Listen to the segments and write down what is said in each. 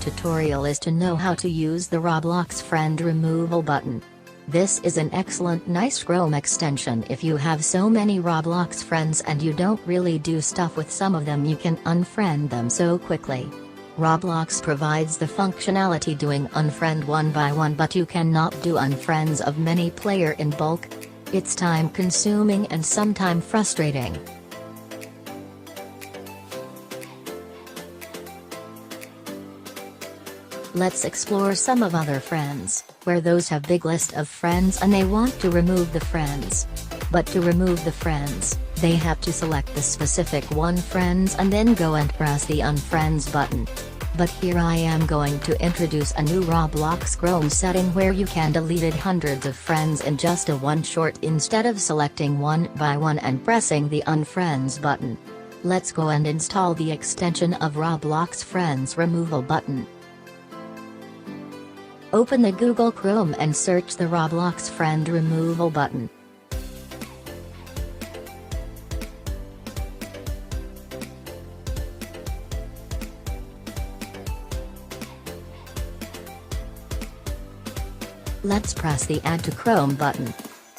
tutorial is to know how to use the Roblox Friend Removal Button. This is an excellent nice Chrome extension. If you have so many Roblox friends and you don't really do stuff with some of them, you can unfriend them so quickly. Roblox provides the functionality doing unfriend one by one, but you cannot do unfriends of many player in bulk. It's time consuming and sometimes frustrating. Let's explore some of other friends, where those have big list of friends and they want to remove the friends. But to remove the friends, they have to select the specific one friends and then go and press the unfriends button. But here I am going to introduce a new Roblox Chrome setting where you can delete hundreds of friends in just a one shot instead of selecting one by one and pressing the unfriends button. Let's go and install the extension of Roblox Friends Removal Button. Open the Google Chrome and search the Roblox Friend Removal Button. Let's press the Add to Chrome button.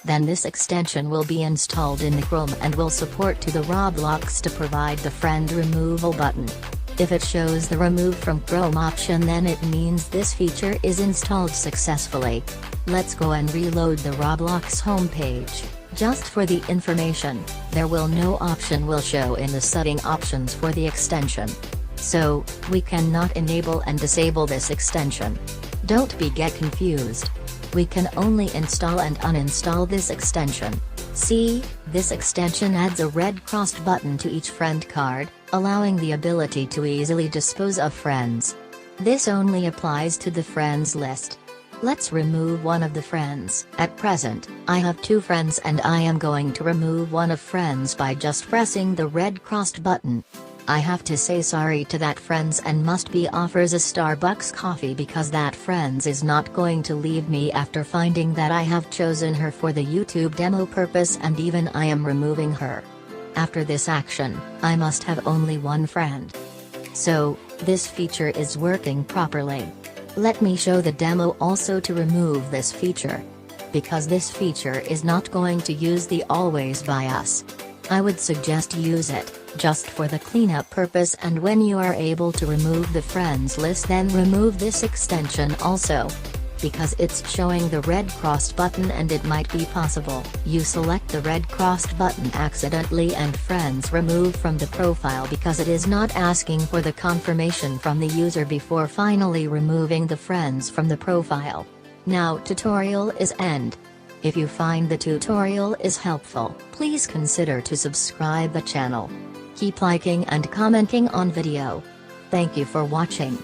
Then this extension will be installed in the Chrome and will support to the Roblox to provide the Friend Removal Button. If it shows the Remove from Chrome option, then it means this feature is installed successfully. Let's go and reload the Roblox homepage. Just for the information, there will no option will show in the setting options for the extension. So, we cannot enable and disable this extension. Don't get confused. We can only install and uninstall this extension. See, this extension adds a red crossed button to each friend card, allowing the ability to easily dispose of friends. This only applies to the friends list. Let's remove one of the friends. At present, I have 2 friends and I am going to remove one of friends by just pressing the red crossed button. I have to say sorry to that friends and must be offers a Starbucks coffee because that friends is not going to leave me after finding that I have chosen her for the YouTube demo purpose and even I am removing her. After this action, I must have only one friend. So, this feature is working properly. Let me show the demo also to remove this feature. Because this feature is not going to use the always by us. I would suggest use it, just for the cleanup purpose, and when you are able to remove the friends list then remove this extension also. Because it's showing the red crossed button and it might be possible you select the red crossed button accidentally and friends remove from the profile because it is not asking for the confirmation from the user before finally removing the friends from the profile. Now tutorial is end. If you find the tutorial is helpful, please consider to subscribe the channel. Keep liking and commenting on video. Thank you for watching.